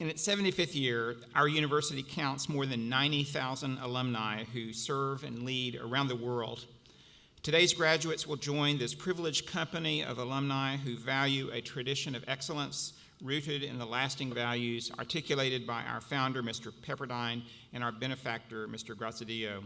In its 75th year, our university counts more than 90,000 alumni who serve and lead around the world. Today's graduates will join this privileged company of alumni who value a tradition of excellence rooted in the lasting values articulated by our founder, Mr. Pepperdine, and our benefactor, Mr. Graziadio.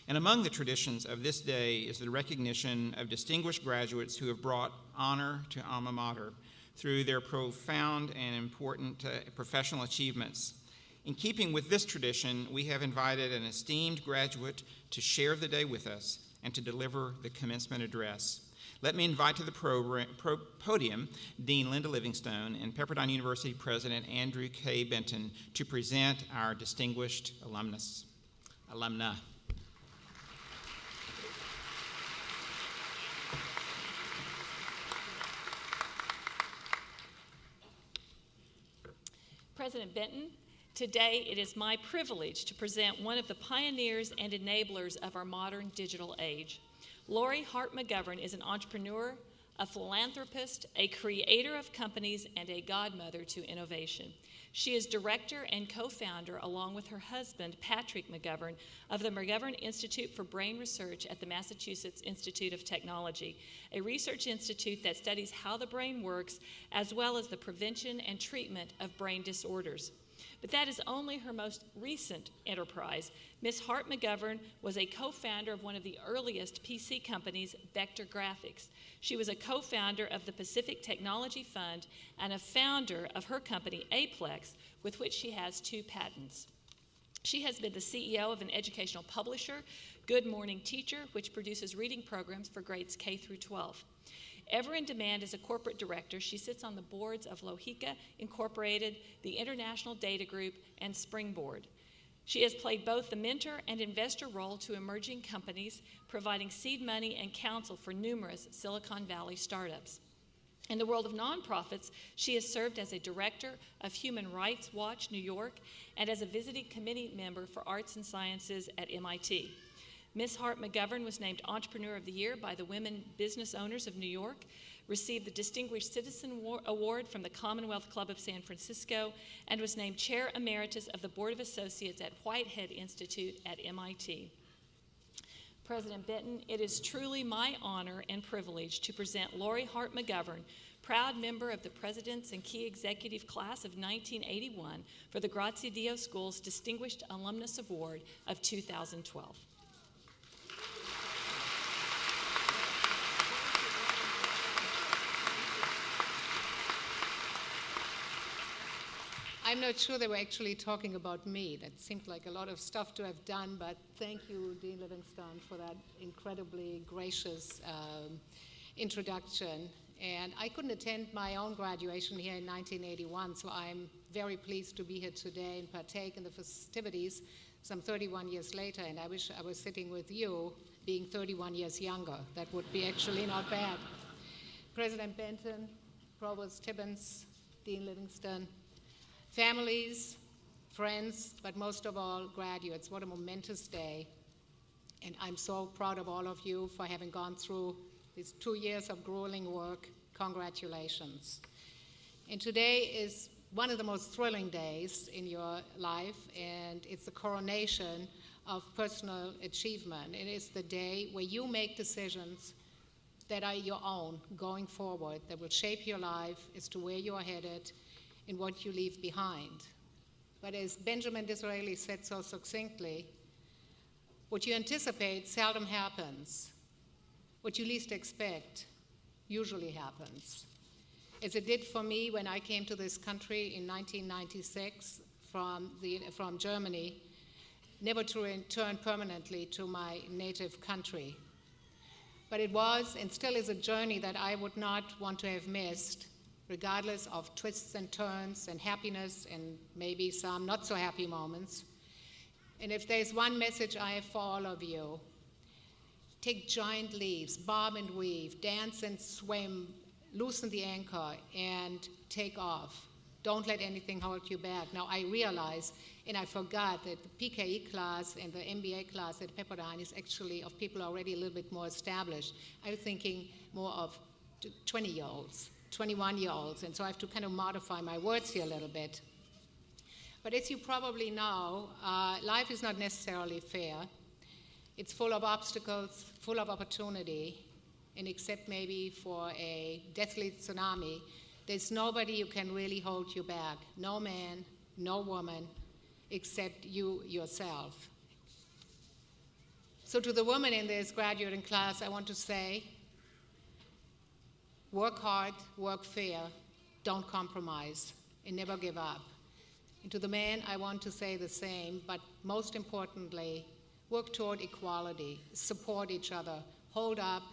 And among the traditions of this day is the recognition of distinguished graduates who have brought honor to alma mater through their profound and important professional achievements. In keeping with this tradition, we have invited an esteemed graduate to share the day with us and to deliver the commencement address. Let me invite to the podium Dean Linda Livingstone and Pepperdine University President Andrew K. Benton to present our distinguished alumna. President Benton, today it is my privilege to present one of the pioneers and enablers of our modern digital age. Lori Harp McGovern is an entrepreneur, a philanthropist, a creator of companies, and a godmother to innovation. She is director and co-founder, along with her husband, Patrick McGovern, of the McGovern Institute for Brain Research at the Massachusetts Institute of Technology, a research institute that studies how the brain works, as well as the prevention and treatment of brain disorders. But that is only her most recent enterprise. Ms. Harp McGovern was a co-founder of one of the earliest PC companies, Vector Graphics. She was a co-founder of the Pacific Technology Fund and a founder of her company, Aplex, with which she has 2 patents. She has been the CEO of an educational publisher, Good Morning Teacher, which produces reading programs for grades K through 12. Ever in demand as a corporate director, she sits on the boards of Lohica Incorporated, the International Data Group, and Springboard. She has played both the mentor and investor role to emerging companies, providing seed money and counsel for numerous Silicon Valley startups. In the world of nonprofits, she has served as a director of Human Rights Watch New York and as a visiting committee member for Arts and Sciences at MIT. Ms. Harp McGovern was named Entrepreneur of the Year by the Women Business Owners of New York, received the Distinguished Citizen Award from the Commonwealth Club of San Francisco, and was named Chair Emeritus of the Board of Associates at Whitehead Institute at MIT. President Benton, it is truly my honor and privilege to present Lori Harp McGovern, proud member of the President's and Key Executive Class of 1981 for the Graziadio School's Distinguished Alumnus Award of 2012. I'm not sure they were actually talking about me. That seemed like a lot of stuff to have done, but thank you, Dean Livingstone, for that incredibly gracious introduction. And I couldn't attend my own graduation here in 1981, so I'm very pleased to be here today and partake in the festivities some 31 years later, and I wish I was sitting with you being 31 years younger. That would be actually not bad. President Benton, Provost Tibbins, Dean Livingstone, families, friends, but most of all, graduates. What a momentous day. And I'm so proud of all of you for having gone through these 2 years of grueling work. Congratulations. And today is one of the most thrilling days in your life, and it's the coronation of personal achievement. It is the day where you make decisions that are your own going forward, that will shape your life as to where you are headed and what you leave behind. But as Benjamin Disraeli said so succinctly, what you anticipate seldom happens. What you least expect usually happens. As it did for me when I came to this country in 1996 from Germany, never to return permanently to my native country. But it was and still is a journey that I would not want to have missed, regardless of twists and turns and happiness and maybe some not so happy moments. And if there's one message I have for all of you, take giant leaps, bob and weave, dance and swim, loosen the anchor, and take off. Don't let anything hold you back. Now I realize, and I forgot, that the PKE class and the MBA class at Pepperdine is actually of people already a little bit more established. I'm thinking more of 20-year-olds. 21-year-olds, and so I have to kind of modify my words here a little bit. But as you probably know, life is not necessarily fair. It's full of obstacles, full of opportunity, and except maybe for a deathly tsunami, there's nobody who can really hold you back. No man, no woman, except you yourself. So to the women in this graduating class, I want to say, work hard, work fair, don't compromise, and never give up. And to the men, I want to say the same, but most importantly, work toward equality, support each other, hold up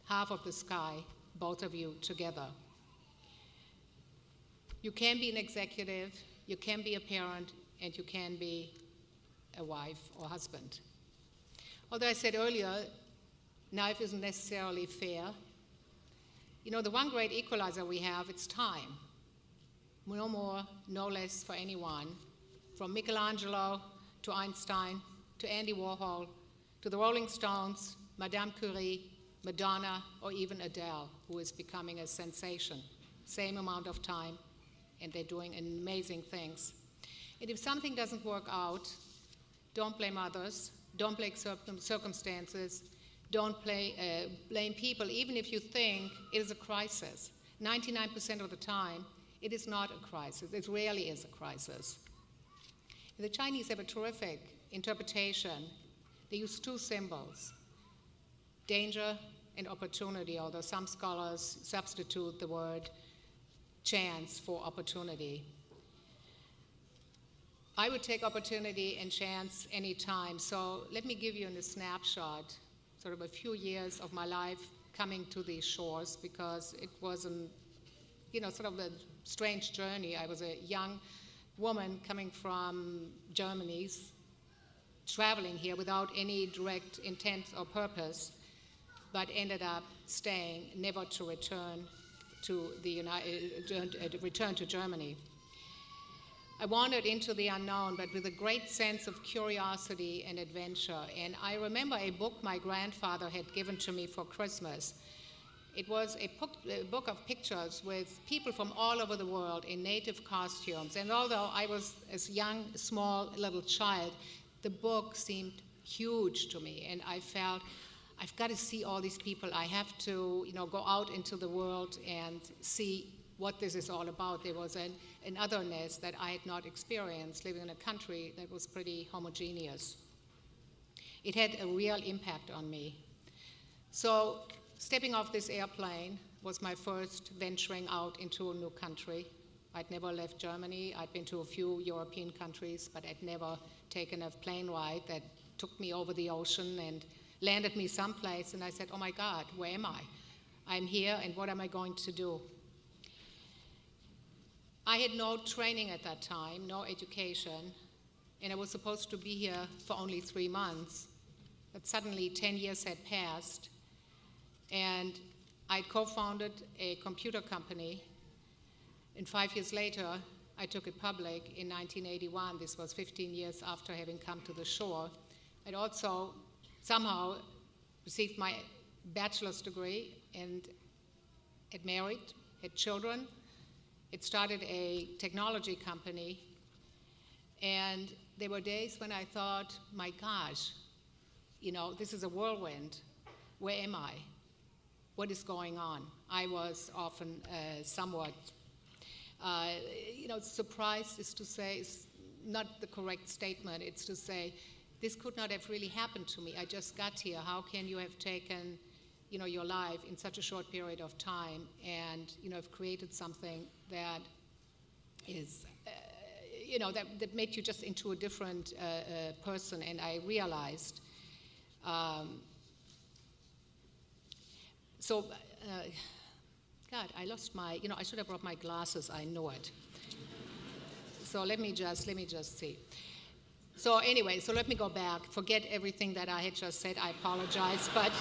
half of the sky, both of you together. You can be an executive, you can be a parent, and you can be a wife or husband. Although I said earlier, life isn't necessarily fair. You know, the one great equalizer we have, it's time. No more, no less for anyone. From Michelangelo to Einstein, to Andy Warhol, to the Rolling Stones, Madame Curie, Madonna, or even Adele, who is becoming a sensation. Same amount of time, and they're doing amazing things. And if something doesn't work out, don't blame others, don't blame circumstances, don't blame people, even if you think it is a crisis. 99% of the time, it is not a crisis. It rarely is a crisis. And the Chinese have a terrific interpretation. They use two symbols, danger and opportunity, although some scholars substitute the word chance for opportunity. I would take opportunity and chance any time. So let me give you a snapshot, sort of a few years of my life coming to these shores, because it wasn't, sort of a strange journey. I was a young woman coming from Germany, traveling here without any direct intent or purpose, but ended up staying, never to return to return to Germany. I wandered into the unknown, but with a great sense of curiosity and adventure. And I remember a book my grandfather had given to me for Christmas. It was a book of pictures with people from all over the world in native costumes. And although I was a young, small, little child, the book seemed huge to me. And I felt, I've got to see all these people. I have to, go out into the world and see what this is all about. There was an otherness that I had not experienced living in a country that was pretty homogeneous. It had a real impact on me. So stepping off this airplane was my first venturing out into a new country. I'd never left Germany. I'd been to a few European countries, but I'd never taken a plane ride that took me over the ocean and landed me someplace. And I said, oh my God, where am I? I'm here, and what am I going to do? I had no training at that time, no education, and I was supposed to be here for only 3 months. But suddenly 10 years had passed, and I co-founded a computer company, and 5 years later, I took it public in 1981. This was 15 years after having come to the shore. I'd also somehow received my bachelor's degree and had married, had children. It started a technology company, and there were days when I thought, my gosh, this is a whirlwind. Where am I? What is going on? I was often somewhat, surprised is not the correct statement. It's to say, this could not have really happened to me. I just got here. How can you have taken your life in such a short period of time and, have created something that is, that made you just into a different person. And I realized, God, I lost my, I should have brought my glasses, I know it. So let me just see. So anyway, so let me go back. Forget everything that I had just said. I apologize, but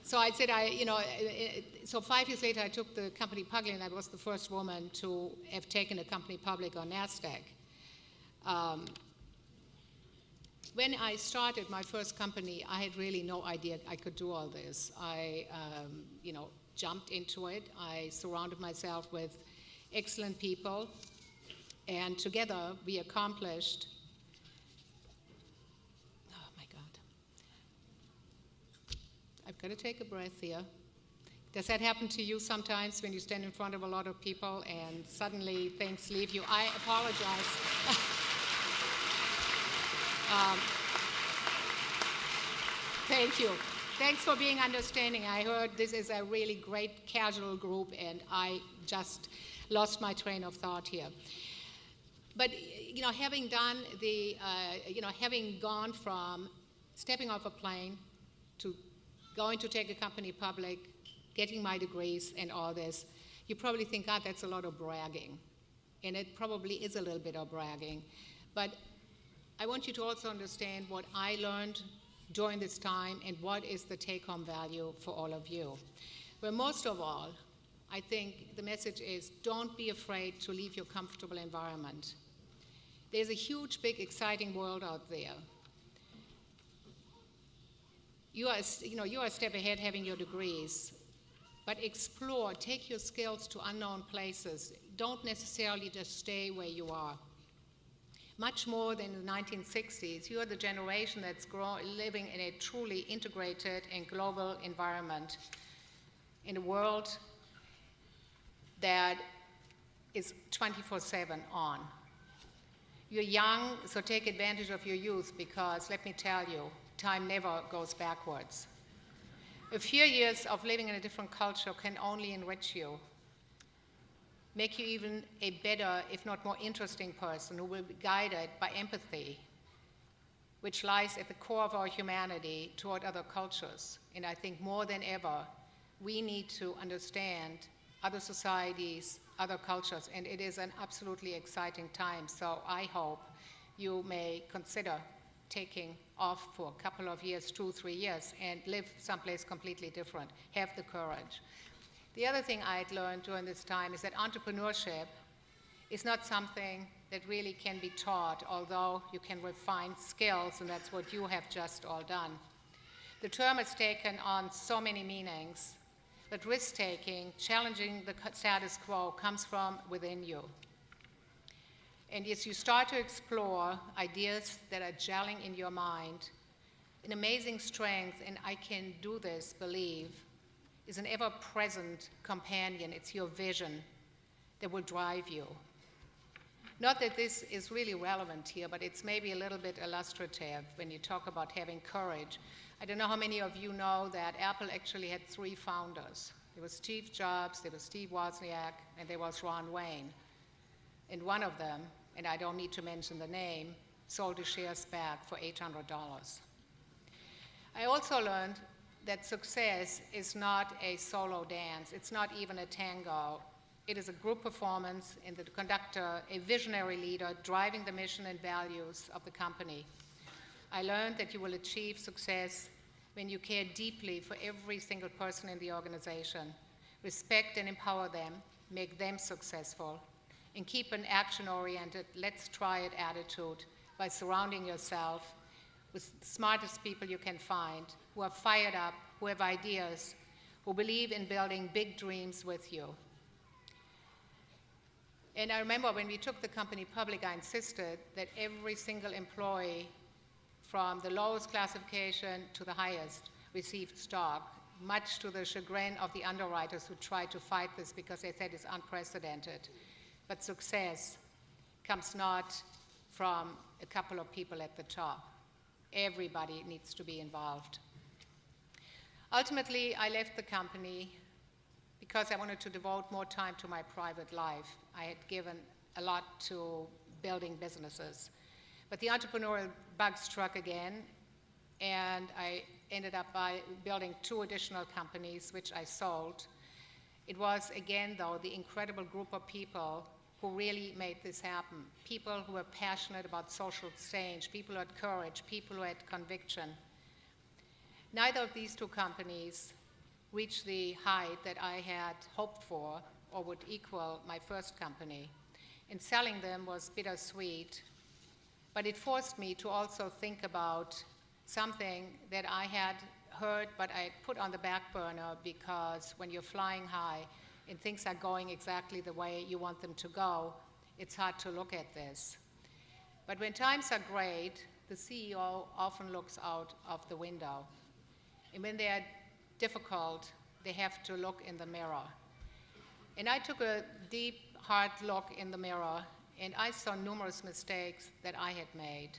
so I said, so 5 years later, I took the company public, and I was the first woman to have taken a company public on NASDAQ. When I started my first company, I had really no idea I could do all this. I, jumped into it. I surrounded myself with excellent people, and together we accomplished, oh my God, I've got to take a breath here. Does that happen to you sometimes when you stand in front of a lot of people and suddenly things leave you? I apologize. Thank you. Thanks for being understanding. I heard this is a really great casual group, and I just lost my train of thought here. But, having done having gone from stepping off a plane to going to take a company public, getting my degrees and all this, you probably think, God, that's a lot of bragging. And it probably is a little bit of bragging. But I want you to also understand what I learned during this time and what is the take-home value for all of you. But most of all, I think the message is don't be afraid to leave your comfortable environment. There's a huge, big, exciting world out there. You are a step ahead having your degrees, but explore, take your skills to unknown places. Don't necessarily just stay where you are. Much more than the 1960s, you are the generation that's living in a truly integrated and global environment in a world that is 24/7 on. You're young, so take advantage of your youth, because let me tell you, time never goes backwards. A few years of living in a different culture can only enrich you, make you even a better, if not more interesting person who will be guided by empathy, which lies at the core of our humanity toward other cultures. And I think more than ever, we need to understand other societies, other cultures, and it is an absolutely exciting time. So I hope you may consider taking off for a couple of years, 2-3 years, and live someplace completely different. Have the courage. The other thing I'd learned during this time is that entrepreneurship is not something that really can be taught, although you can refine skills, and that's what you have just all done. The term has taken on so many meanings, but risk-taking, challenging the status quo, comes from within you. And as you start to explore ideas that are gelling in your mind, an amazing strength, and I can do this, believe, is an ever-present companion. It's your vision that will drive you. Not that this is really relevant here, but it's maybe a little bit illustrative when you talk about having courage. I don't know how many of you know that Apple actually had 3 founders. There was Steve Jobs, there was Steve Wozniak, and there was Ron Wayne. And one of them, and I don't need to mention the name, sold his shares back for $800. I also learned that success is not a solo dance. It's not even a tango. It is a group performance in the conductor, a visionary leader driving the mission and values of the company. I learned that you will achieve success when you care deeply for every single person in the organization, respect and empower them, make them successful, and keep an action-oriented, let's try it attitude by surrounding yourself with the smartest people you can find, who are fired up, who have ideas, who believe in building big dreams with you. And I remember when we took the company public, I insisted that every single employee, from the lowest classification to the highest, received stock, much to the chagrin of the underwriters who tried to fight this because they said it's unprecedented. But success comes not from a couple of people at the top. Everybody needs to be involved. Ultimately, I left the company because I wanted to devote more time to my private life. I had given a lot to building businesses. But the entrepreneurial bug struck again, and I ended up by building 2 additional companies, which I sold. It was, again, though, the incredible group of people who really made this happen. People who were passionate about social change, people who had courage, people who had conviction. Neither of these 2 companies reached the height that I had hoped for or would equal my first company. And selling them was bittersweet, but it forced me to also think about something that I had heard but I put on the back burner, because when you're flying high, and things are going exactly the way you want them to go, it's hard to look at this. But when times are great, the CEO often looks out of the window. And when they are difficult, they have to look in the mirror. And I took a deep, hard look in the mirror, and I saw numerous mistakes that I had made.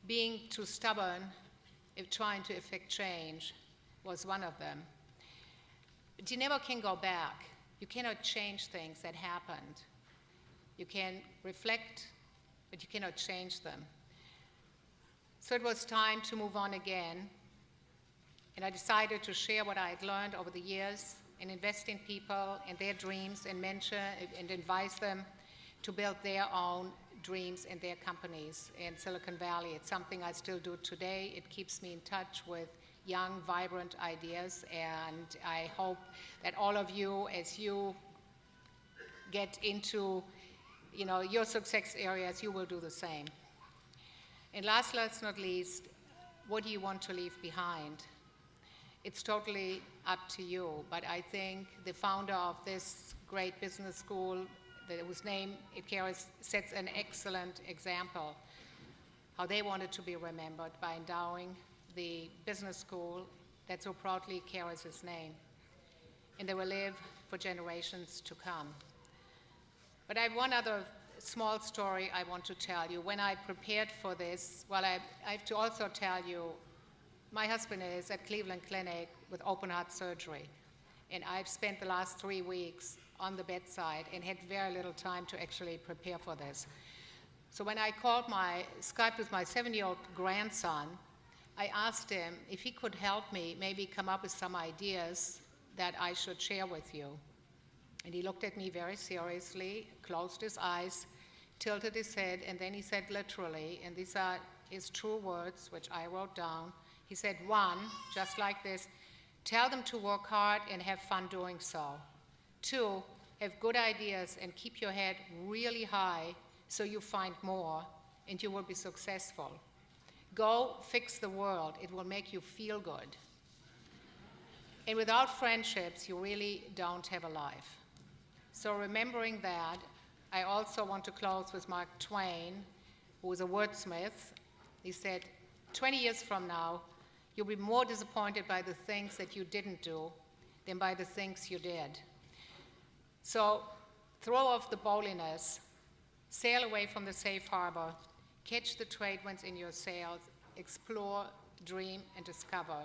Being too stubborn if trying to effect change was one of them. But you never can go back. You cannot change things that happened. You can reflect, but you cannot change them. So it was time to move on again, and I decided to share what I had learned over the years and invest in people and their dreams and mentor and advise them to build their own dreams and their companies in Silicon Valley. It's something I still do today. It keeps me in touch with young, vibrant ideas, and I hope that all of you, as you get into your success areas, you will do the same. And last but not least, what do you want to leave behind? It's totally up to you, but I think the founder of this great business school, whose name it carries, sets an excellent example how they wanted to be remembered by endowing the business school that so proudly carries his name. And they will live for generations to come. But I have one other small story I want to tell you. When I prepared for this, I have to also tell you, my husband is at Cleveland Clinic with open heart surgery, and I've spent the last 3 weeks on the bedside and had very little time to actually prepare for this. So when I Skyped with my 7-year-old grandson, I asked him if he could help me maybe come up with some ideas that I should share with you. And he looked at me very seriously, closed his eyes, tilted his head, and then he said literally, and these are his true words, which I wrote down. He said, 1, just like this, tell them to work hard and have fun doing so. 2, have good ideas and keep your head really high so you find more and you will be successful. Go fix the world. It will make you feel good. And without friendships, you really don't have a life. So remembering that, I also want to close with Mark Twain, who was a wordsmith. He said, 20 years from now, you'll be more disappointed by the things that you didn't do than by the things you did. So throw off the bowliness, sail away from the safe harbor, catch the trade winds in your sails, explore, dream, and discover.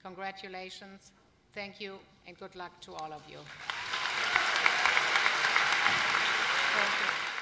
Congratulations, thank you, and good luck to all of you. Thank you.